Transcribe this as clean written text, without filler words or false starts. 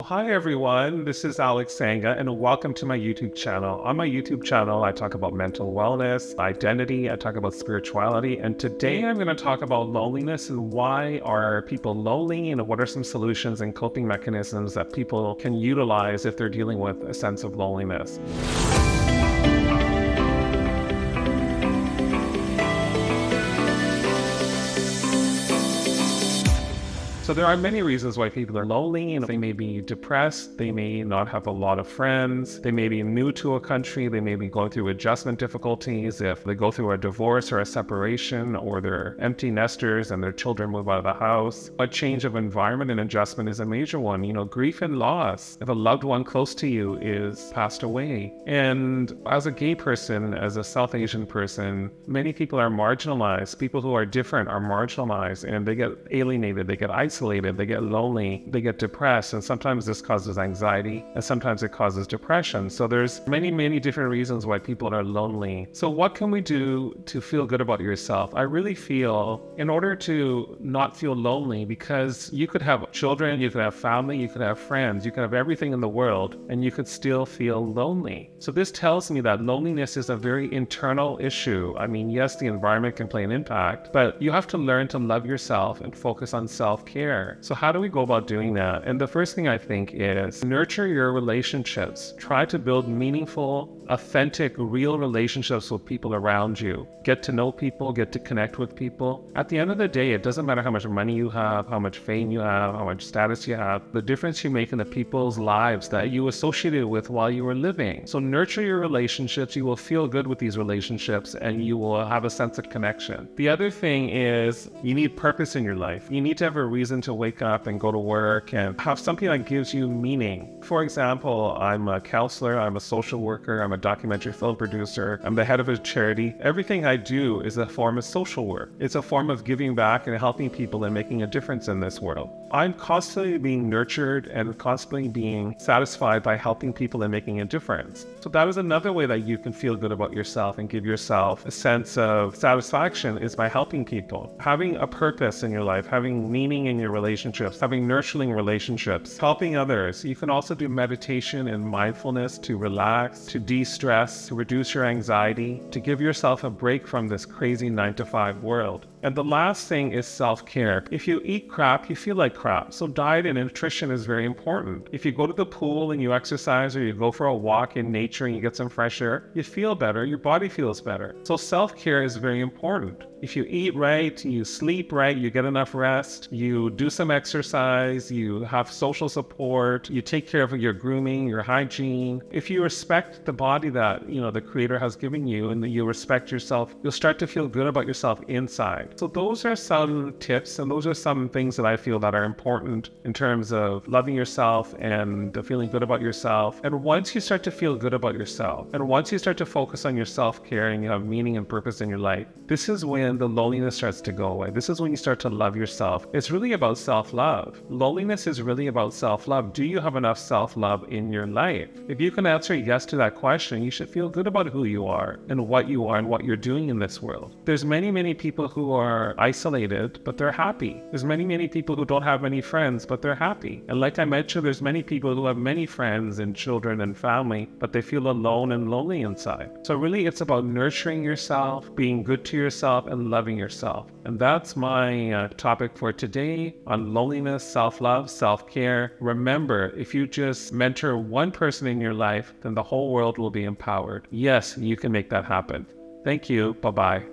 Hi everyone, this is Alex Sangha and welcome to my YouTube channel. On my YouTube channel, I talk about mental wellness, identity, I talk about spirituality, and today I'm going to talk about loneliness and why are people lonely and what are some solutions and coping mechanisms that people can utilize if they're dealing with a sense of loneliness. So there are many reasons why people are lonely. They may be depressed, they may not have a lot of friends, they may be new to a country, they may be going through adjustment difficulties if they go through a divorce or a separation, or they're empty nesters and their children move out of the house. A change of environment and adjustment is a major one. Grief and loss. If a loved one close to you is passed away. And as a gay person, as a South Asian person, many people are marginalized. People who are different are marginalized and they get alienated, they get isolated. They get lonely, they get depressed, and sometimes this causes anxiety, and sometimes it causes depression. So there's many different reasons why people are lonely. So what can we do to feel good about yourself? I really feel in order to not feel lonely, because you could have children, you could have family, you could have friends, you could have everything in the world, and you could still feel lonely. So this tells me that loneliness is a very internal issue. I mean, yes, the environment can play an impact, but you have to learn to love yourself and focus on self-care. So how do we go about doing that? And the first thing I think is nurture your relationships. Try to build meaningful, authentic, real relationships with people around you. Get to know people, get to connect with people. At the end of the day, it doesn't matter how much money you have, how much fame you have, how much status you have. The difference you make in the people's lives that you associated with while you were living. So nurture your relationships. You will feel good with these relationships and you will have a sense of connection. The other thing is you need purpose in your life. You need to have a reason to wake up and go to work and have something that gives you meaning. For example, I'm a counselor, I'm a social worker, I'm a documentary film producer, I'm the head of a charity. Everything I do is a form of social work. It's a form of giving back and helping people and making a difference in this world. I'm constantly being nurtured and constantly being satisfied by helping people and making a difference. So that is another way that you can feel good about yourself and give yourself a sense of satisfaction, is by helping people. Having a purpose in your life, having meaning in your relationships, having nurturing relationships, helping others. You can also do meditation and mindfulness to relax, to de-stress, to reduce your anxiety, to give yourself a break from this crazy 9-to-5 world. And the last thing is self-care. If you eat crap, you feel like crap. So diet and nutrition is very important. If you go to the pool and you exercise, or you go for a walk in nature and you get some fresh air, you feel better, your body feels better. So self-care is very important. If you eat right, you sleep right, you get enough rest, you do some exercise, you have social support, you take care of your grooming, your hygiene. If you respect the body that, the Creator has given you, and that you respect yourself, you'll start to feel good about yourself inside. So those are some tips, and those are some things that I feel that are important in terms of loving yourself and feeling good about yourself. And once you start to feel good about yourself, and once you start to focus on your self-care and you have meaning and purpose in your life, this is when the loneliness starts to go away. This is when you start to love yourself. It's really about self-love. Loneliness is really about self-love. Do you have enough self-love in your life? If you can answer yes to that question, you should feel good about who you are and what you're doing in this world. There's many people who are isolated, but they're happy. There's many people who don't have many friends, but they're happy. And like I mentioned, there's many people who have many friends and children and family, but they feel alone and lonely inside. So really, it's about nurturing yourself, being good to yourself, and loving yourself. And that's my topic for today on loneliness, self-love, self-care. Remember, if you just mentor one person in your life, then the whole world will be empowered. Yes, you can make that happen. Thank you. Bye-bye.